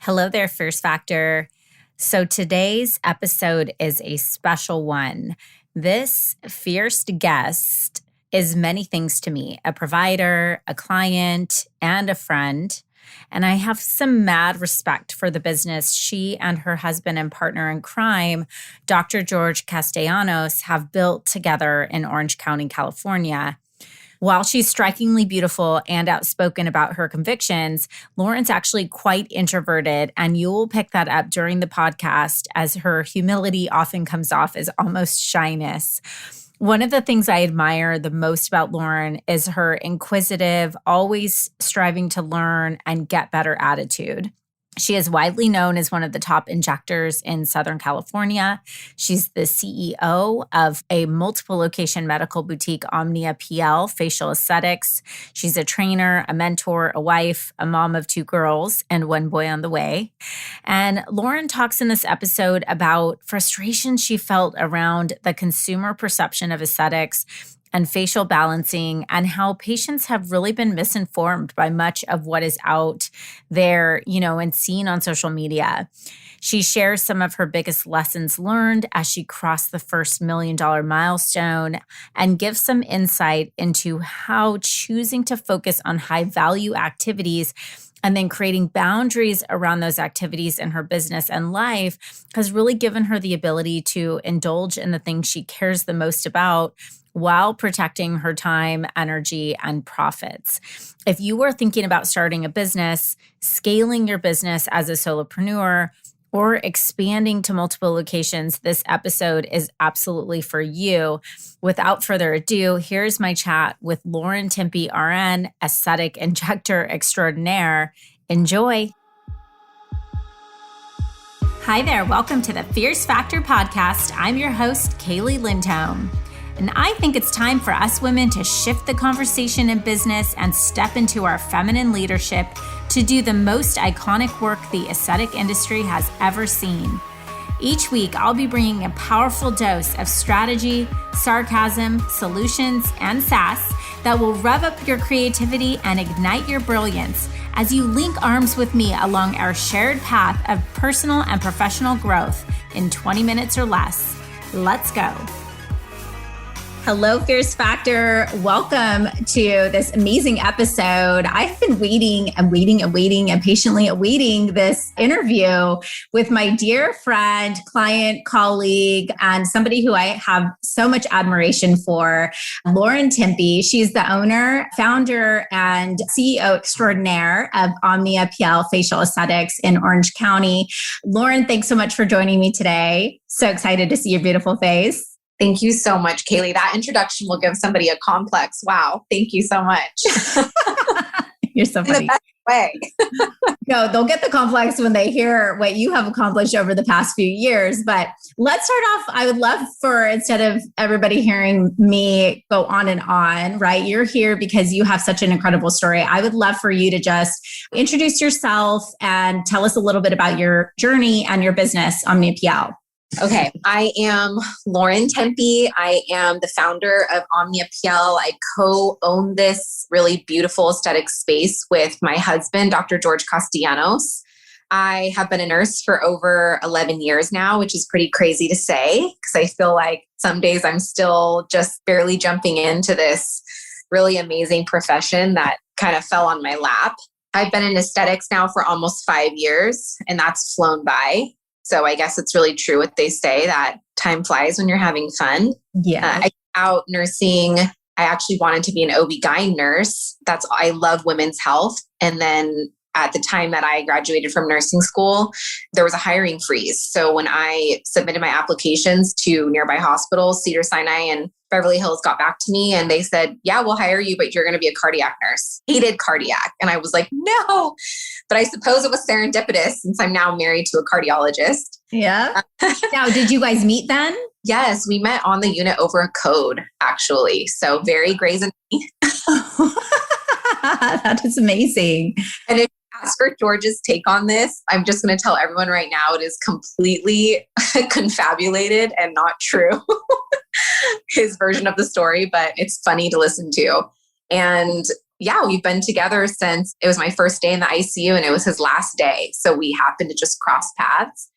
Hello there, Fierce Factor. So today's episode is a special one. This fierce guest is many things to me, a provider, a client, and a friend. And I have some mad respect for the business she and her husband and partner in crime, Dr. Jorge Castellanos, have built together in Orange County, California. While she's strikingly beautiful and outspoken about her convictions, Lauren's actually quite introverted, and you'll pick that up during the podcast as her humility often comes off as almost shyness. One of the things I admire the most about Lauren is her inquisitive, always striving to learn and get better attitude. She is widely known as one of the top injectors in Southern California. She's the CEO of a multiple location medical boutique, Omnia PL Facial Aesthetics. She's a trainer, a mentor, a wife, a mom of 2 girls, and 1 boy on the way. And Lauren talks in this episode about frustration she felt around the consumer perception of aesthetics and facial balancing, and how patients have really been misinformed by much of what is out there, and seen on social media. She shares some of her biggest lessons learned as she crossed the first $1 million milestone, and gives some insight into how choosing to focus on high-value activities and then creating boundaries around those activities in her business and life has really given her the ability to indulge in the things she cares the most about, while protecting her time, energy, and profits. If you are thinking about starting a business, scaling your business as a solopreneur, or expanding to multiple locations, this episode is absolutely for you. Without further ado, here's my chat with Lauren Timpe RN, aesthetic injector extraordinaire. Enjoy. Hi there, welcome to the Fierce Factor podcast. I'm your host, Kaylee Lindholm. And I think it's time for us women to shift the conversation in business and step into our feminine leadership to do the most iconic work the aesthetic industry has ever seen. Each week, I'll be bringing a powerful dose of strategy, sarcasm, solutions, and sass that will rev up your creativity and ignite your brilliance as you link arms with me along our shared path of personal and professional growth in 20 minutes or less. Let's go. Hello, Fierce Factor. Welcome to this amazing episode. I've been waiting and patiently awaiting this interview with my dear friend, client, colleague, and somebody who I have so much admiration for, Lauren Timpe. She's the owner, founder, and CEO extraordinaire of Omnia PL Facial Aesthetics in Orange County. Lauren, thanks so much for joining me today. So excited to see your beautiful face. Thank you so much, Kaylee. That introduction will give somebody a complex. Wow. Thank you so much. You're so funny. In the best way. No, they'll get the complex when they hear what you have accomplished over the past few years. But let's start off. I would love for, instead of everybody hearing me go on and on, right? You're here because you have such an incredible story. I would love for you to just introduce yourself and tell us a little bit about your journey and your business, Omnia PL. Okay. I am Lauren Timpe. I am the founder of Omnia PL. I co-own this really beautiful aesthetic space with my husband, Dr. Jorge Castellanos. I have been a nurse for over 11 years now, which is pretty crazy to say because I feel like some days I'm still just barely jumping into this really amazing profession that kind of fell on my lap. I've been in aesthetics now for almost 5 years, and that's flown by. So I guess it's really true what they say that time flies when you're having fun. Yeah. I out nursing. I actually wanted to be an OB-GYN nurse. I love women's health. And then at the time that I graduated from nursing school, there was a hiring freeze. So when I submitted my applications to nearby hospitals, Cedars-Sinai and Beverly Hills got back to me and they said, yeah, we'll hire you, but you're going to be a cardiac nurse. Hated cardiac. And I was like, no, but I suppose it was serendipitous since I'm now married to a cardiologist. Yeah. Now, did you guys meet then? Yes, we met on the unit over a code, actually. So very Grey's Anatomy. That is amazing. And if you ask for George's take on this, I'm just going to tell everyone right now, it is completely confabulated and not true. His version of the story, but it's funny to listen to. And yeah, we've been together since it was my first day in the ICU and it was his last day. So we happened to just cross paths.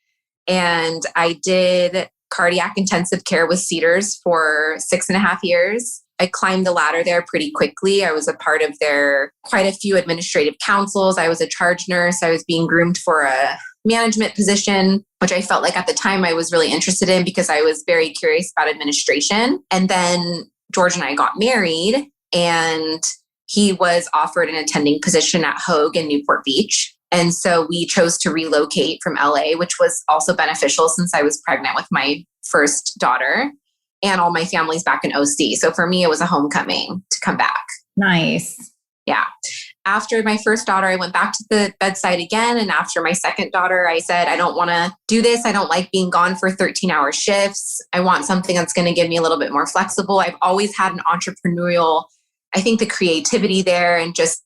And I did cardiac intensive care with Cedars for 6.5 years. I climbed the ladder there pretty quickly. I was a part of their quite a few administrative councils. I was a charge nurse. I was being groomed for a management position, which I felt like at the time I was really interested in because I was very curious about administration. And then George and I got married and he was offered an attending position at Hoag in Newport Beach. And so we chose to relocate from LA, which was also beneficial since I was pregnant with my first daughter and all my family's back in OC. So for me, it was a homecoming to come back. Nice. Yeah. After my first daughter, I went back to the bedside again. And after my second daughter, I said, I don't want to do this. I don't like being gone for 13-hour shifts. I want something that's going to give me a little bit more flexible. I've always had an entrepreneurial, I think the creativity there and just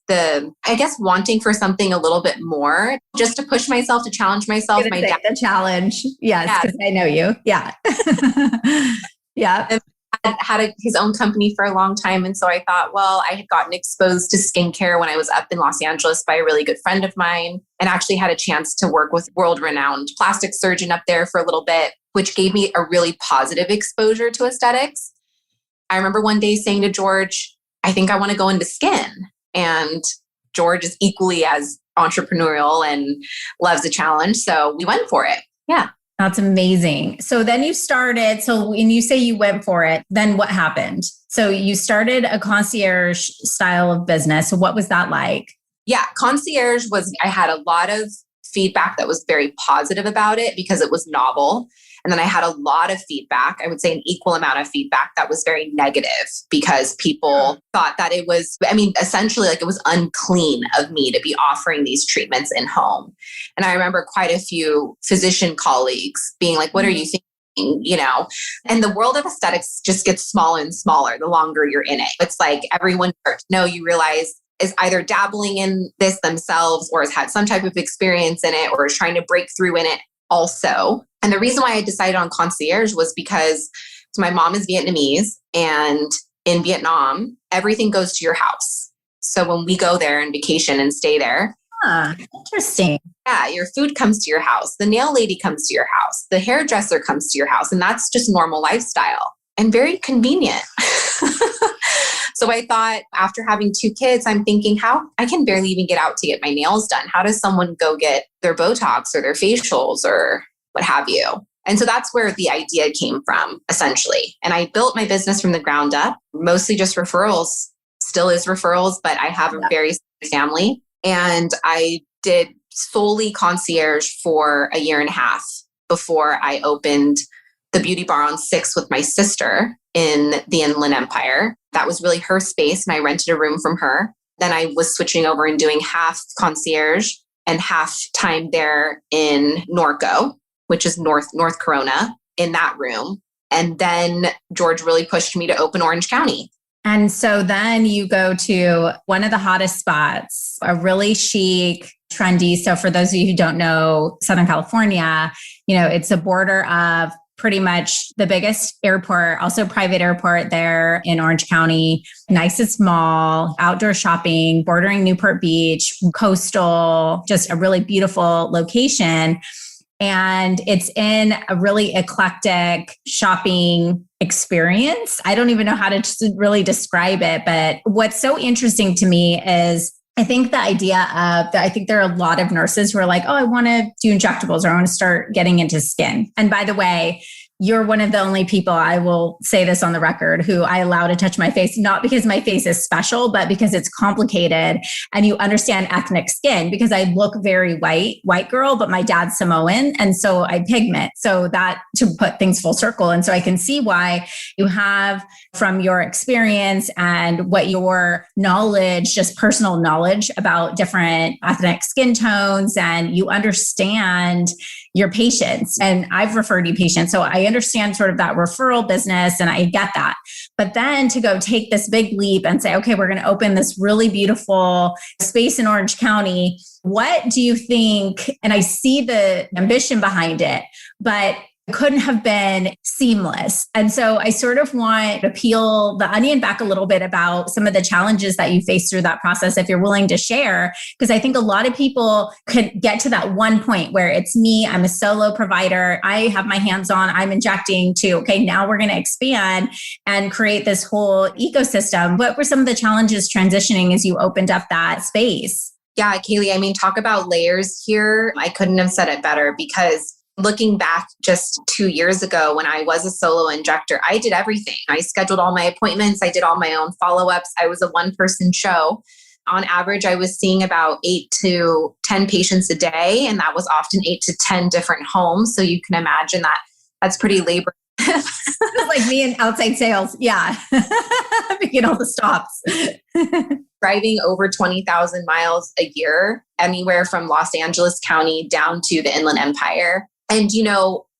wanting for something a little bit more, just to push myself, to challenge myself. My dad, the challenge. Yes, because I know you. Yeah. Yeah. And had his own company for a long time. And so I thought, well, I had gotten exposed to skincare when I was up in Los Angeles by a really good friend of mine and actually had a chance to work with world-renowned plastic surgeon up there for a little bit, which gave me a really positive exposure to aesthetics. I remember one day saying to George, I think I want to go into skin. And George is equally as entrepreneurial and loves a challenge. So we went for it. Yeah. That's amazing. So then you started, so when you say you went for it, then what happened? So you started a concierge style of business. So what was that like? Yeah, concierge I had a lot of feedback that was very positive about it because it was novel. And then I had a lot of feedback, I would say an equal amount of feedback that was very negative because people thought that it was, essentially like it was unclean of me to be offering these treatments in home. And I remember quite a few physician colleagues being like, what are you thinking? And the world of aesthetics just gets smaller and smaller the longer you're in it. It's like everyone you realize is either dabbling in this themselves or has had some type of experience in it or is trying to break through in it also. And the reason why I decided on concierge was because my mom is Vietnamese and in Vietnam, everything goes to your house. So when we go there on vacation and stay there. Interesting. Yeah, your food comes to your house. The nail lady comes to your house. The hairdresser comes to your house. And that's just normal lifestyle and very convenient. So I thought after having 2 kids, I'm thinking how I can barely even get out to get my nails done. How does someone go get their Botox or their facials or what have you? And so that's where the idea came from, essentially. And I built my business from the ground up, mostly just referrals, still is referrals, but I have a very family. And I did solely concierge for 1.5 years before I opened the beauty bar on 6th with my sister in the Inland Empire. That was really her space and I rented a room from her. Then I was switching over and doing half concierge and half time there in Norco, which is North Corona, in that room. And then George really pushed me to open Orange County. And so then you go to one of the hottest spots, a really chic, trendy. So for those of you who don't know, Southern California, it's a border of pretty much the biggest airport, also private airport there in Orange County, nicest mall, outdoor shopping, bordering Newport Beach, coastal, just a really beautiful location. And it's in a really eclectic shopping experience. I don't even know how to really describe it, but what's so interesting to me is I think the idea of I think there are a lot of nurses who are like, oh, I want to do injectables or I want to start getting into skin. And by the way, you're one of the only people, I will say this on the record, who I allow to touch my face, not because my face is special, but because it's complicated and you understand ethnic skin because I look very white girl, but my dad's Samoan. And so I pigment. So that to put things full circle. And so I can see why you have from your experience and what your knowledge, just personal knowledge about different ethnic skin tones, and you understand your patients. And I've referred you patients. So I understand sort of that referral business and I get that. But then to go take this big leap and say, okay, we're going to open this really beautiful space in Orange County. What do you think? And I see the ambition behind it, but couldn't have been seamless. And so I sort of want to peel the onion back a little bit about some of the challenges that you faced through that process, if you're willing to share, because I think a lot of people could get to that one point where it's me, I'm a solo provider, I have my hands on, I'm injecting to, okay, now we're going to expand and create this whole ecosystem. What were some of the challenges transitioning as you opened up that space? Yeah, Kaylee, I mean, talk about layers here. I couldn't have said it better, because looking back just 2 years ago when I was a solo injector, I did everything. I scheduled all my appointments. I did all my own follow-ups. I was a one-person show. On average, I was seeing about 8 to 10 patients a day, and that was often 8 to 10 different homes. So you can imagine that that's pretty labor. Like me in outside sales. Yeah. Making all the stops. Driving over 20,000 miles a year, anywhere from Los Angeles County down to the Inland Empire. And,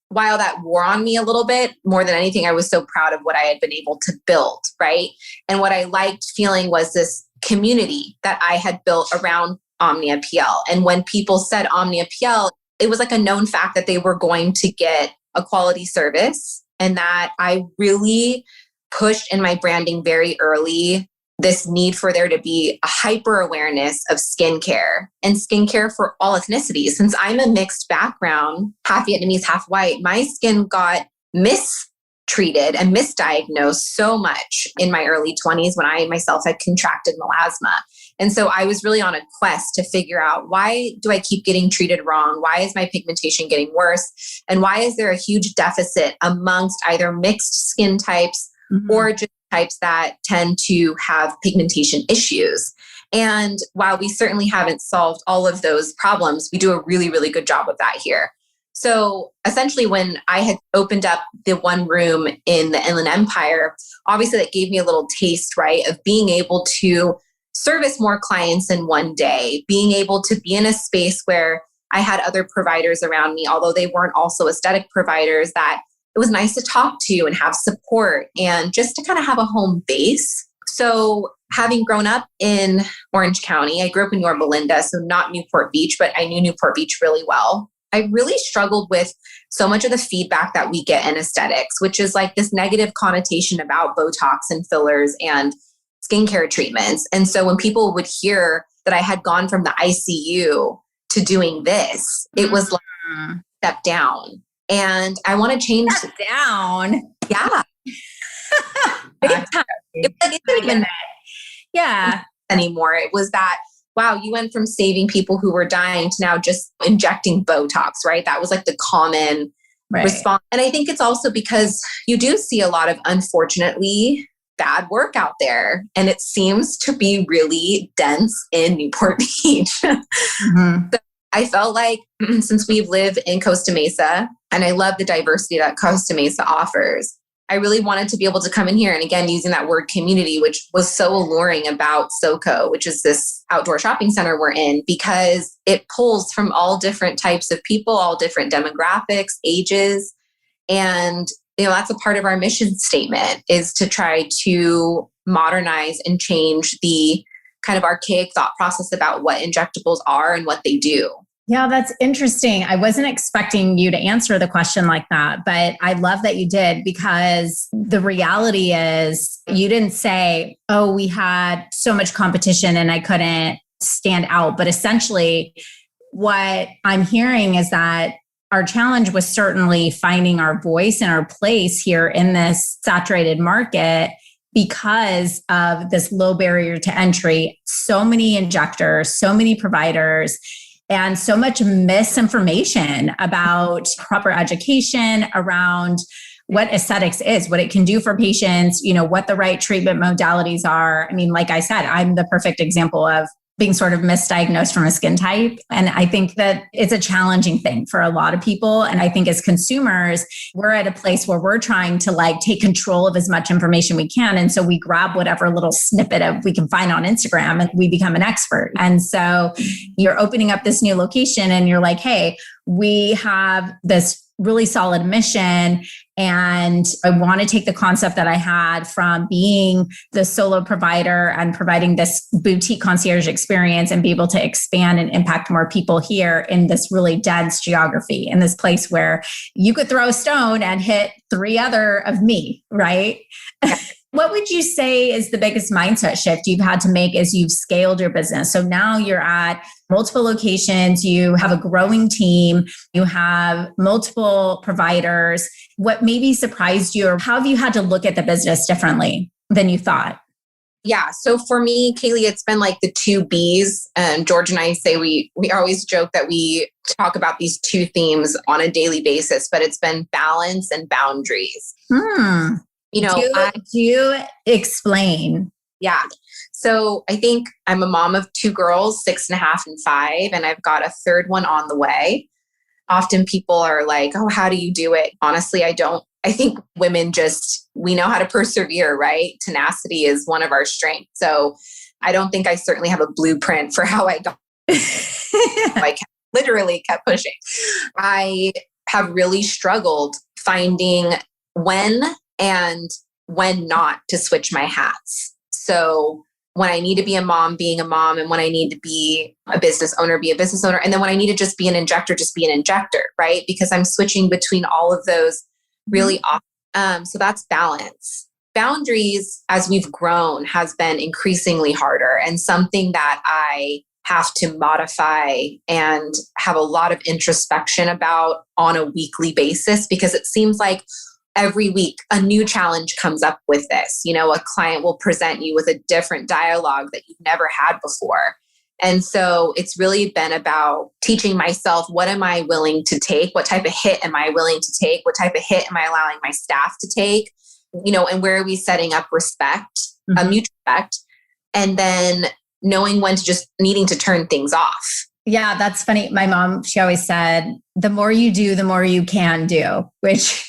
while that wore on me a little bit, more than anything, I was so proud of what I had been able to build, right? And what I liked feeling was this community that I had built around Omnia PL. And when people said Omnia PL, it was like a known fact that they were going to get a quality service, and that I really pushed in my branding very early this need for there to be a hyper awareness of skincare, and skincare for all ethnicities. Since I'm a mixed background, half Vietnamese, half white, my skin got mistreated and misdiagnosed so much in my early 20s when I myself had contracted melasma. And so I was really on a quest to figure out, why do I keep getting treated wrong? Why is my pigmentation getting worse? And why is there a huge deficit amongst either mixed skin types or just types that tend to have pigmentation issues? And while we certainly haven't solved all of those problems, we do a really, really good job of that here. So essentially, when I had opened up the one room in the Inland Empire, obviously that gave me a little taste, right, of being able to service more clients in one day, being able to be in a space where I had other providers around me, although they weren't also aesthetic providers, that it was nice to talk to and have support and just to kind of have a home base. So having grown up in Orange County, I grew up in Yorba Linda, so not Newport Beach, but I knew Newport Beach really well. I really struggled with so much of the feedback that we get in aesthetics, which is like this negative connotation about Botox and fillers and skincare treatments. And so when people would hear that I had gone from the ICU to doing this, it was like step down. And I want to change. Step down. Yeah. It didn't even anymore. It was that, wow, you went from saving people who were dying to now just injecting Botox, right? That was like the common response. And I think it's also because you do see a lot of, unfortunately, bad work out there. And it seems to be really dense in Newport Beach. So I felt like since we live in Costa Mesa, and I love the diversity that Costa Mesa offers, I really wanted to be able to come in here. And again, using that word community, which was so alluring about SoCo, which is this outdoor shopping center we're in, because it pulls from all different types of people, all different demographics, ages. And that's a part of our mission statement, is to try to modernize and change the kind of archaic thought process about what injectables are and what they do. Yeah, that's interesting. I wasn't expecting you to answer the question like that, but I love that you did, because the reality is you didn't say, oh, we had so much competition and I couldn't stand out. But essentially what I'm hearing is that our challenge was certainly finding our voice and our place here in this saturated market because of this low barrier to entry, so many injectors, so many providers, and so much misinformation about proper education around what aesthetics is, what it can do for patients, what the right treatment modalities are. I mean, like I said, I'm the perfect example of being sort of misdiagnosed from a skin type. And I think that it's a challenging thing for a lot of people. And I think as consumers, we're at a place where we're trying to take control of as much information we can. And so we grab whatever little snippet of we can find on Instagram and we become an expert. And so you're opening up this new location and you're like, hey, we have this really solid mission. And I want to take the concept that I had from being the solo provider and providing this boutique concierge experience and be able to expand and impact more people here in this really dense geography, in this place where you could throw a stone and hit 3 other of me, right? Yeah. What would you say is the biggest mindset shift you've had to make as you've scaled your business? So now you're at multiple locations, you have a growing team, you have multiple providers. What maybe surprised you, or how have you had to look at the business differently than you thought? Yeah. So for me, Kaylee, it's been like the 2 B's. George and I say we always joke that we talk about these 2 themes on a daily basis, but it's been balance and boundaries. You know, do you explain? Yeah. So I think I'm a mom of 2 girls, 6.5 and 5, and I've got a 3rd one on the way. Often people are like, oh, how do you do it? Honestly, I don't. I think women we know how to persevere, right? Tenacity is one of our strengths. So I don't think I certainly have a blueprint for how I got. I literally kept pushing. I have really struggled finding when and when not to switch my hats. So when I need to be a mom, being a mom, and when I need to be a business owner, be a business owner. And then when I need to just be an injector, just be an injector, right? Because I'm switching between all of those really often. So that's balance. Boundaries, as we've grown, has been increasingly harder and something that I have to modify and have a lot of introspection about on a weekly basis, because it seems like every week, a new challenge comes up with this. You know, a client will present you with a different dialogue that you've never had before. And so it's really been about teaching myself, what am I willing to take? What type of hit am I willing to take? What type of hit am I allowing my staff to take? You know, and where are we setting up respect, a mutual respect, and then knowing when to just needing to turn things off. Yeah, that's funny. My mom, she always said, the more you do, the more you can do, which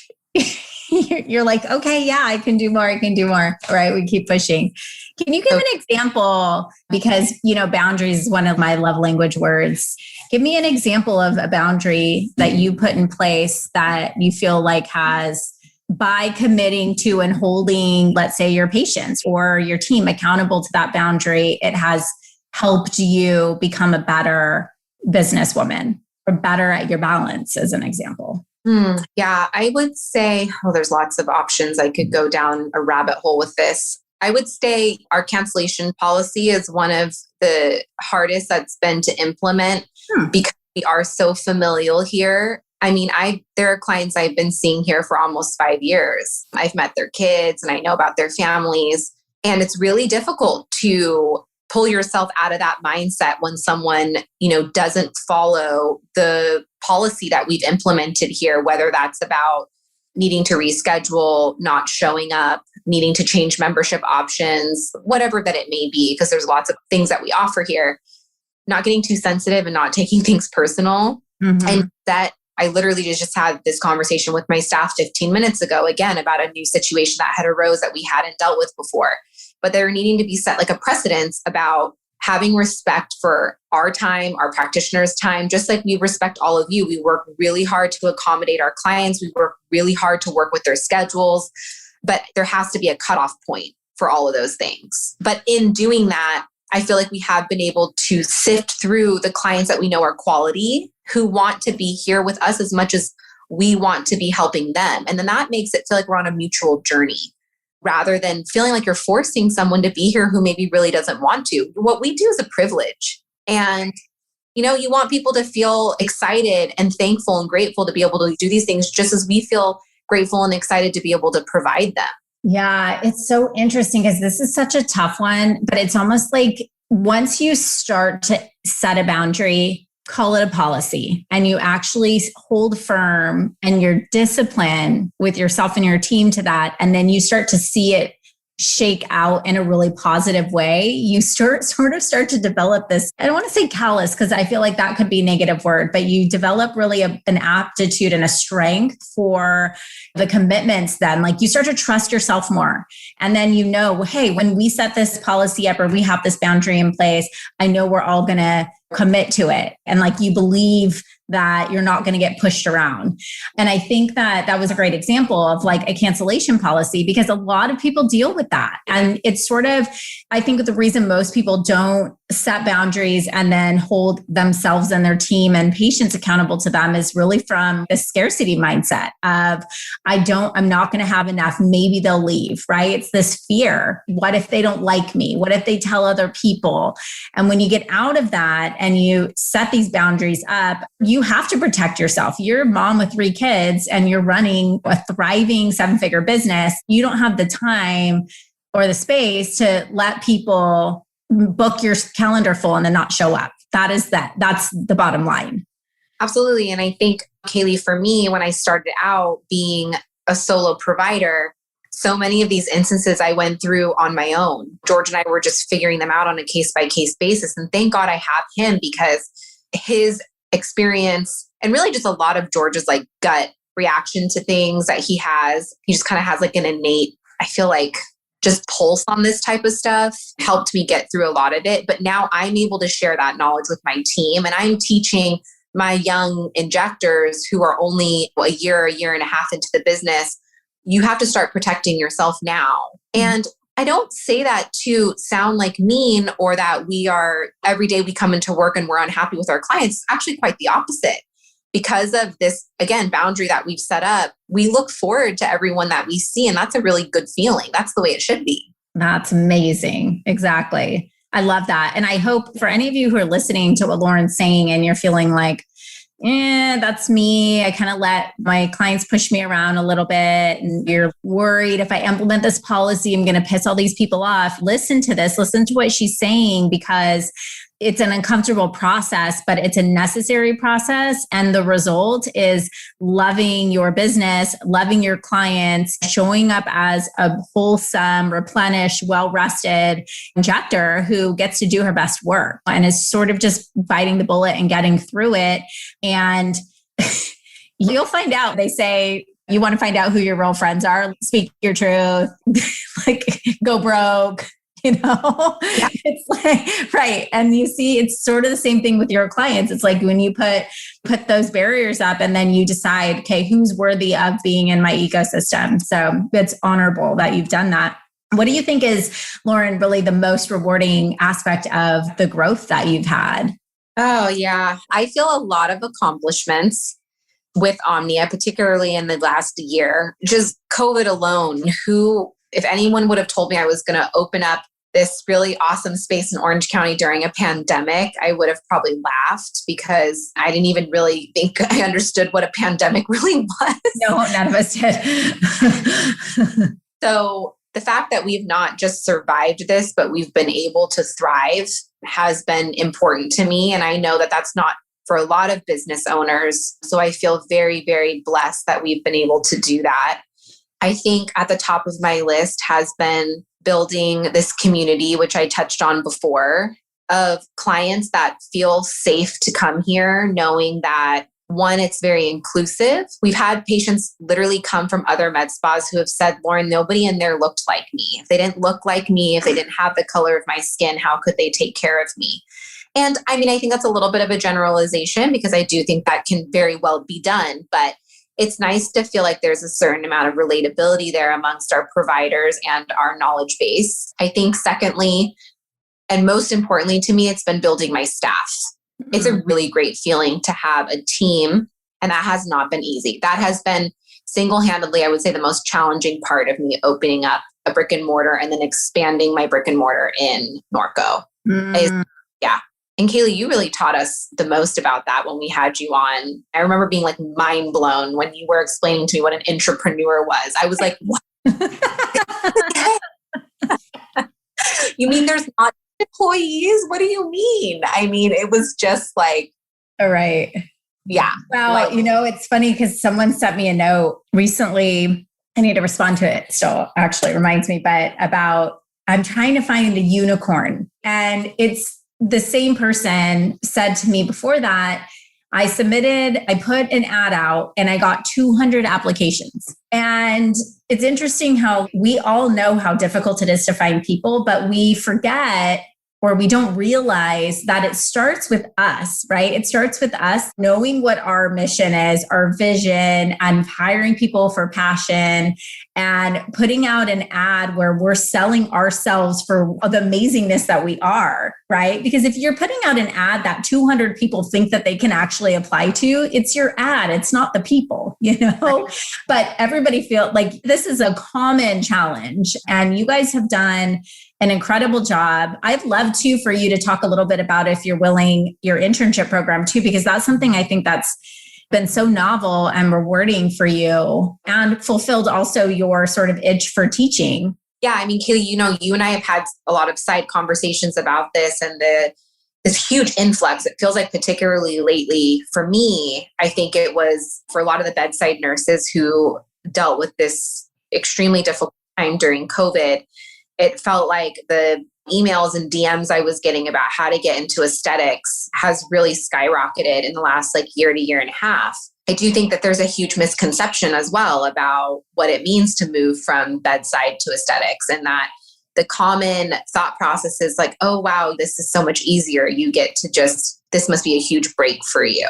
you're like, okay, yeah, I can do more. Right? We keep pushing. Can you give an example? Because, you know, boundaries is one of my love language words. Give me an example of a boundary that you put in place that you feel like has, by committing to and holding, let's say, your patients or your team accountable to that boundary, it has helped you become a better businesswoman or better at your balance, as an example. Yeah, I would say, there's lots of options. I could go down a rabbit hole with this. I would say our cancellation policy is one of the hardest that's been to implement because we are so familial here. I mean, there are clients I've been seeing here for almost 5 years. I've met their kids and I know about their families. And it's really difficult to pull yourself out of that mindset when someone, you know, doesn't follow the policy that we've implemented here, whether that's about needing to reschedule, not showing up, needing to change membership options, whatever that it may be, because there's lots of things that we offer here, not getting too sensitive and not taking things personal. And that I literally just had this conversation with my staff 15 minutes ago, again, about a new situation that had arose that we hadn't dealt with before. But there needing to be set like a precedence about having respect for our time, our practitioners' time, just like we respect all of you. We work really hard to accommodate our clients. We work really hard to work with their schedules, but there has to be a cutoff point for all of those things. But in doing that, I feel like we have been able to sift through the clients that we know are quality, who want to be here with us as much as we want to be helping them. And then that makes it feel like we're on a mutual journey, rather than feeling like you're forcing someone to be here who maybe really doesn't want to. What we do is a privilege. And, you know, you want people to feel excited and thankful and grateful to be able to do these things, just as we feel grateful and excited to be able to provide them. Yeah, it's so interesting because this is such a tough one, but it's almost like once you start to set a boundary, call it a policy, and you actually hold firm and you're disciplined with yourself and your team to that, and then you start to see it shake out in a really positive way, you sort of start to develop this, I don't want to say callous because I feel like that could be a negative word, but you develop really an aptitude and a strength for the commitments then. Like you start to trust yourself more. And then you know, hey, when we set this policy up or we have this boundary in place, I know we're all going to commit to it. And like you believe that you're not going to get pushed around. And I think that was a great example of like a cancellation policy, because a lot of people deal with that. And it's sort of, I think the reason most people don't set boundaries and then hold themselves and their team and patients accountable to them is really from the scarcity mindset of, I'm not going to have enough. Maybe they'll leave, right? It's this fear. What if they don't like me? What if they tell other people? And when you get out of that and you set these boundaries up, you have to protect yourself. You're a mom with 3 kids and you're running a thriving 7-figure business. You don't have the time or the space to let people book your calendar full and then not show up. That's the bottom line. Absolutely. And I think, Kaylee, for me, when I started out being a solo provider, so many of these instances I went through on my own. George and I were just figuring them out on a case-by-case basis. And thank God I have him, because his experience and really just a lot of George's like gut reaction to things that he just kind of has like an innate, I feel like, just pulse on this type of stuff helped me get through a lot of it. But now I'm able to share that knowledge with my team, and I'm teaching my young injectors who are only a year and a half into the business. You have to start protecting yourself now. And I don't say that to sound like mean or that every day we come into work and we're unhappy with our clients. It's actually quite the opposite. Because of this, again, boundary that we've set up, we look forward to everyone that we see. And that's a really good feeling. That's the way it should be. That's amazing. Exactly. I love that. And I hope for any of you who are listening to what Lauren's saying and you're feeling like, that's me. I kind of let my clients push me around a little bit. And you're worried if I implement this policy, I'm going to piss all these people off. Listen to this. Listen to what she's saying, because it's an uncomfortable process, but it's a necessary process. And the result is loving your business, loving your clients, showing up as a wholesome, replenished, well-rested injector who gets to do her best work and is sort of just biting the bullet and getting through it. And you'll find out, they say, you want to find out who your real friends are, speak your truth, like go broke. Yeah. It's like, right. And you see, it's sort of the same thing with your clients. It's like when you put those barriers up and then you decide, okay, who's worthy of being in my ecosystem? So it's honorable that you've done that. What do you think is, Lauren, really the most rewarding aspect of the growth that you've had? Oh, yeah. I feel a lot of accomplishments with Omnia, particularly in the last year. Just COVID alone, if anyone would have told me I was going to open up this really awesome space in Orange County during a pandemic, I would have probably laughed, because I didn't even really think I understood what a pandemic really was. No, none of us did. So the fact that we've not just survived this, but we've been able to thrive has been important to me. And I know that that's not for a lot of business owners. So I feel very, very blessed that we've been able to do that. I think at the top of my list has been building this community, which I touched on before, of clients that feel safe to come here, knowing that, one, it's very inclusive. We've had patients literally come from other med spas who have said, Lauren, nobody in there looked like me. If they didn't look like me, if they didn't have the color of my skin, how could they take care of me? And I mean, I think that's a little bit of a generalization, because I do think that can very well be done. But it's nice to feel like there's a certain amount of relatability there amongst our providers and our knowledge base. I think secondly, and most importantly to me, it's been building my staff. It's a really great feeling to have a team, and that has not been easy. That has been single-handedly, I would say, the most challenging part of me opening up a brick and mortar and then expanding my brick and mortar in Norco. Yeah. And Kaylee, you really taught us the most about that when we had you on. I remember being like mind blown when you were explaining to me what an intrapreneur was. I was like, what? You mean there's not employees? What do you mean? I mean, it was just like, all right. Yeah. Well, it's funny because someone sent me a note recently. I need to respond to it still, actually, it reminds me, but I'm trying to find a unicorn. And it's the same person said to me before that, I put an ad out and I got 200 applications. And it's interesting how we all know how difficult it is to find people, but we forget or we don't realize that it starts with us, right? It starts with us knowing what our mission is, our vision, and hiring people for passion and putting out an ad where we're selling ourselves for the amazingness that we are, right? Because if you're putting out an ad that 200 people think that they can actually apply to, it's your ad. It's not the people, But everybody feels like this is a common challenge. And you guys have done an incredible job. I'd love for you to talk a little bit about, if you're willing, your internship program too, because that's something I think that's been so novel and rewarding for you and fulfilled also your sort of itch for teaching. Yeah. I mean, Kaylee, you and I have had a lot of side conversations about this and this huge influx. It feels like particularly lately for me, I think it was for a lot of the bedside nurses who dealt with this extremely difficult time during COVID. It felt like the emails and DMs I was getting about how to get into aesthetics has really skyrocketed in the last year to year and a half. I do think that there's a huge misconception as well about what it means to move from bedside to aesthetics, and that the common thought process is like, oh, wow, this is so much easier. You get to this must be a huge break for you.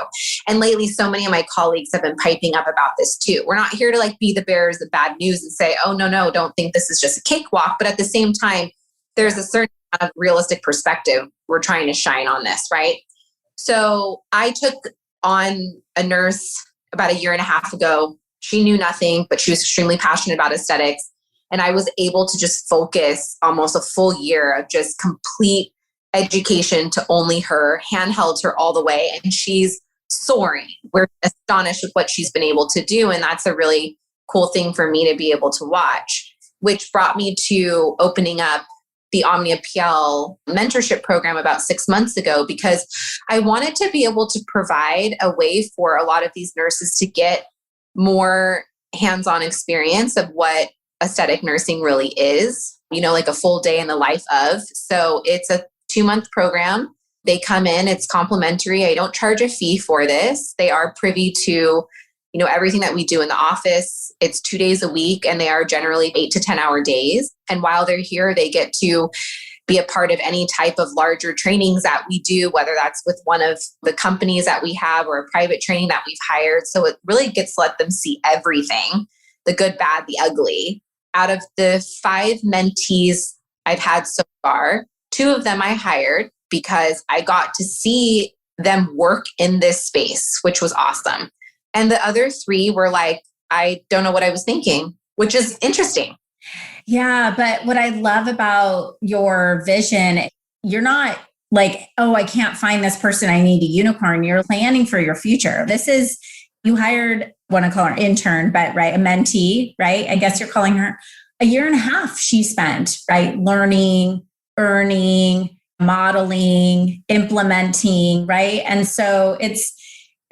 And lately, so many of my colleagues have been piping up about this too. We're not here to be the bearers of bad news and say, oh, no, don't think this is just a cakewalk. But at the same time, there's a certain amount of realistic perspective we're trying to shine on this, right? So I took on a nurse about a year and a half ago. She knew nothing, but she was extremely passionate about aesthetics. And I was able to just focus almost a full year of just complete education to only her, handheld her all the way. And she's soaring. We're astonished with what she's been able to do. And that's a really cool thing for me to be able to watch, which brought me to opening up the Omnia PL mentorship program about 6 months ago, because I wanted to be able to provide a way for a lot of these nurses to get more hands-on experience of what aesthetic nursing really is, like a full day in the life of. So it's a 2-month program. They come in, it's complimentary. I don't charge a fee for this. They are privy to, everything that we do in the office. It's 2 days a week, and they are generally 8 to 10 hour days. And while they're here, they get to be a part of any type of larger trainings that we do, whether that's with one of the companies that we have or a private training that we've hired. So it really gets to let them see everything, the good, bad, the ugly. Out of the 5 mentees I've had so far, 2 of them I hired because I got to see them work in this space, which was awesome. And the other 3 were like, I don't know what I was thinking, which is interesting. Yeah. But what I love about your vision, you're not like, oh, I can't find this person. I need a unicorn. You're planning for your future. You hired, want to call her intern, but right, a mentee, right? I guess you're calling her a year and a half she spent, right? Learning, earning, modeling, implementing, right? And so it's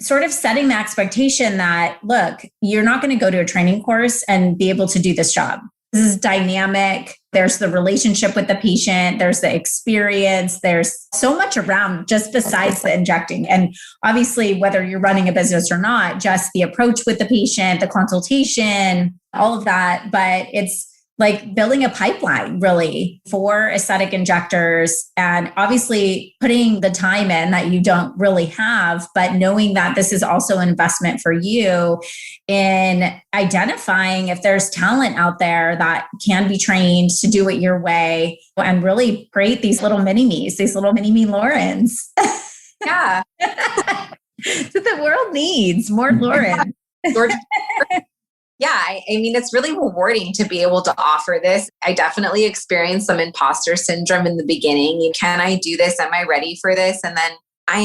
sort of setting the expectation that, look, you're not going to go to a training course and be able to do this job. This is dynamic. There's the relationship with the patient. There's the experience. There's so much around just besides the injecting. And obviously, whether you're running a business or not, just the approach with the patient, the consultation, all of that. But it's like building a pipeline really for aesthetic injectors, and obviously putting the time in that you don't really have, but knowing that this is also an investment for you in identifying if there's talent out there that can be trained to do it your way and really create these little mini-me's, these little mini-me Laurens. Yeah. That the world needs more Lauren. Yeah, I mean, it's really rewarding to be able to offer this. I definitely experienced some imposter syndrome in the beginning. Can I do this? Am I ready for this? And then I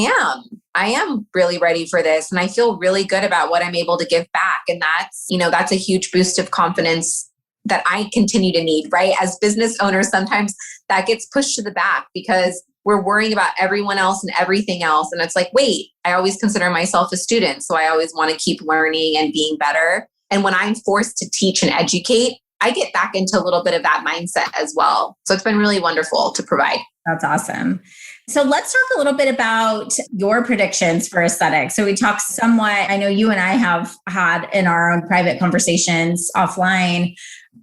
am really ready for this. And I feel really good about what I'm able to give back. And that's a huge boost of confidence that I continue to need, right? As business owners, sometimes that gets pushed to the back because we're worrying about everyone else and everything else. And it's like, wait, I always consider myself a student. So I always want to keep learning and being better. And when I'm forced to teach and educate, I get back into a little bit of that mindset as well. So it's been really wonderful to provide. That's awesome. So let's talk a little bit about your predictions for aesthetics. So we talked somewhat, I know you and I have had in our own private conversations offline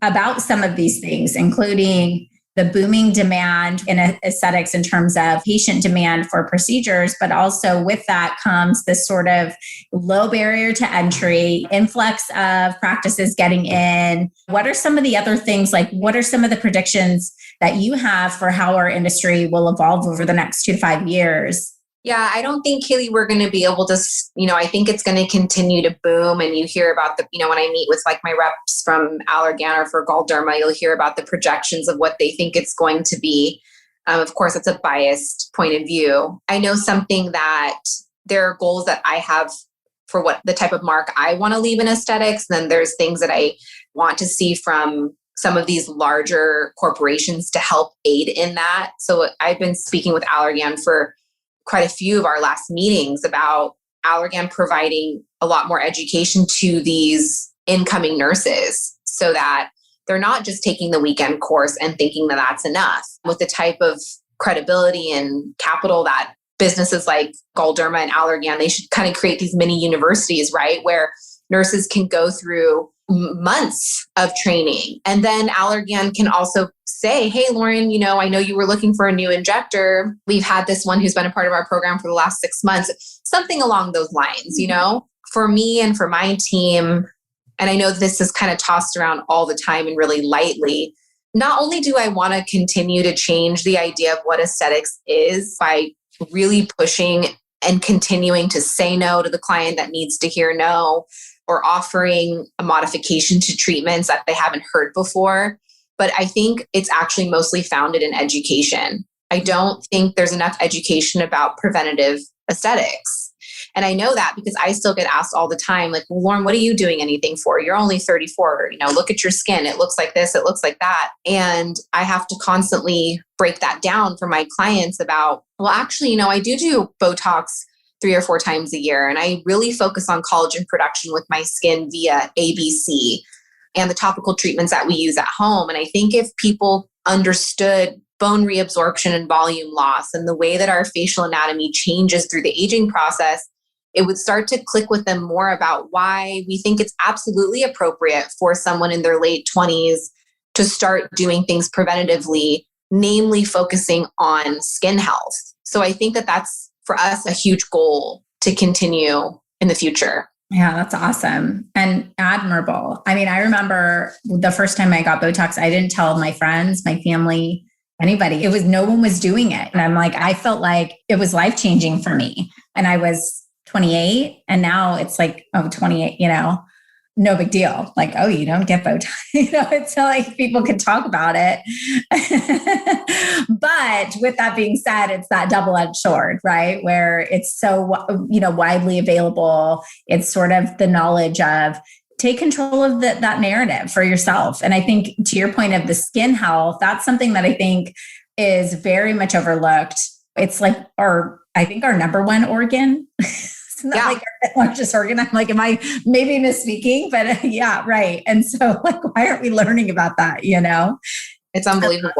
about some of these things, including the booming demand in aesthetics in terms of patient demand for procedures, but also with that comes this sort of low barrier to entry, influx of practices getting in. What are some of the other things, like what are some of the predictions that you have for how our industry will evolve over the next 2 to 5 years? Yeah, I don't think, Kaylee, we're going to be able to, I think it's going to continue to boom. And you hear about when I meet with like my reps from Allergan or for Galderma, you'll hear about the projections of what they think it's going to be. Of course, it's a biased point of view. I know something that there are goals that I have for what the type of mark I want to leave in aesthetics. Then there's things that I want to see from some of these larger corporations to help aid in that. So I've been speaking with Allergan for quite a few of our last meetings about Allergan providing a lot more education to these incoming nurses so that they're not just taking the weekend course and thinking that that's enough. With the type of credibility and capital that businesses like Galderma and Allergan, they should kind of create these mini universities, right? Where nurses can go through months of training. And then Allergan can also say, hey, Lauren, I know you were looking for a new injector. We've had this one who's been a part of our program for the last 6 months, something along those lines, for me and for my team. And I know this is kind of tossed around all the time and really lightly. Not only do I want to continue to change the idea of what aesthetics is by really pushing and continuing to say no to the client that needs to hear no, or offering a modification to treatments that they haven't heard before. But I think it's actually mostly founded in education. I don't think there's enough education about preventative aesthetics. And I know that because I still get asked all the time, like, well, Lauren, what are you doing anything for? You're only 34, look at your skin. It looks like this, it looks like that. And I have to constantly break that down for my clients about, well, actually, I do Botox 3 or 4 times a year. And I really focus on collagen production with my skin via ABC and the topical treatments that we use at home. And I think if people understood bone reabsorption and volume loss and the way that our facial anatomy changes through the aging process, it would start to click with them more about why we think it's absolutely appropriate for someone in their late 20s to start doing things preventatively, namely focusing on skin health. So I think that that's, for us, a huge goal to continue in the future. Yeah, that's awesome and admirable. I mean, I remember the first time I got Botox, I didn't tell my friends, my family, anybody. No one was doing it. And I'm like, I felt like it was life-changing for me. And I was 28 and now it's like, 28, no big deal. Like, oh, you don't get Botox. It's like people can talk about it. But with that being said, it's that double-edged sword, right? Where it's so, widely available. It's sort of the knowledge of take control of that narrative for yourself. And I think to your point of the skin health, that's something that I think is very much overlooked. It's like our number one organ. Not like our largest organ. I'm like, am I maybe misspeaking? But yeah, right. And so why aren't we learning about that? It's unbelievable.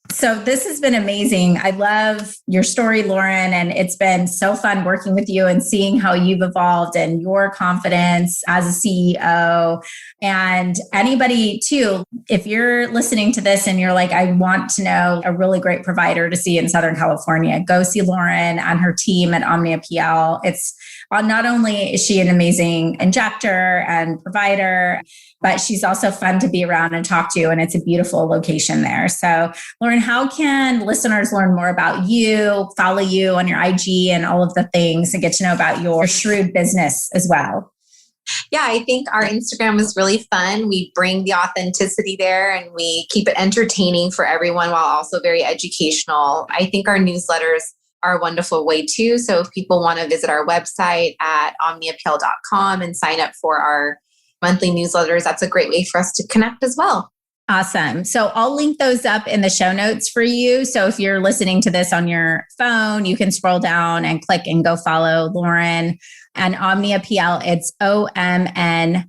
So this has been amazing. I love your story, Lauren, and it's been so fun working with you and seeing how you've evolved and your confidence as a CEO. And anybody too, if you're listening to this and you're like, I want to know a really great provider to see in Southern California, go see Lauren and her team at Omnia PL. It's not only is she an amazing injector and provider, but she's also fun to be around and talk to. And it's a beautiful location there. So Lauren, how can listeners learn more about you, follow you on your IG and all of the things and get to know about your shrewd business as well? Yeah, I think our Instagram is really fun. We bring the authenticity there and we keep it entertaining for everyone while also very educational. I think our newsletters are a wonderful way too. So if people want to visit our website at omniapl.com and sign up for our monthly newsletters, that's a great way for us to connect as well. Awesome. So I'll link those up in the show notes for you. So if you're listening to this on your phone, you can scroll down and click and go follow Lauren and Omnia PL. It's OMNIAPIEL,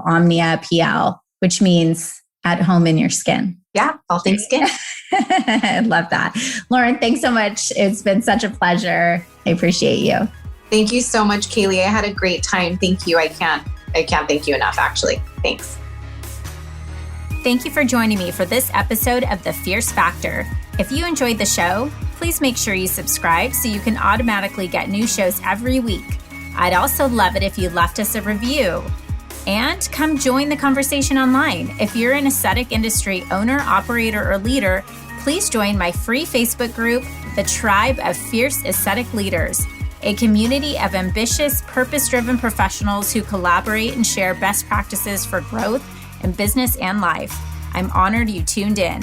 Omnia PL, which means at home in your skin. Yeah, all things skin. I love that. Lauren, thanks so much. It's been such a pleasure. I appreciate you. Thank you so much, Kaylee. I had a great time. Thank you. I can't thank you enough, actually. Thanks. Thank you for joining me for this episode of The Fierce Factor. If you enjoyed the show, please make sure you subscribe so you can automatically get new shows every week. I'd also love it if you left us a review. And come join the conversation online. If you're an aesthetic industry owner, operator, or leader, please join my free Facebook group, The Tribe of Fierce Aesthetic Leaders, a community of ambitious, purpose-driven professionals who collaborate and share best practices for growth in business and life. I'm honored you tuned in.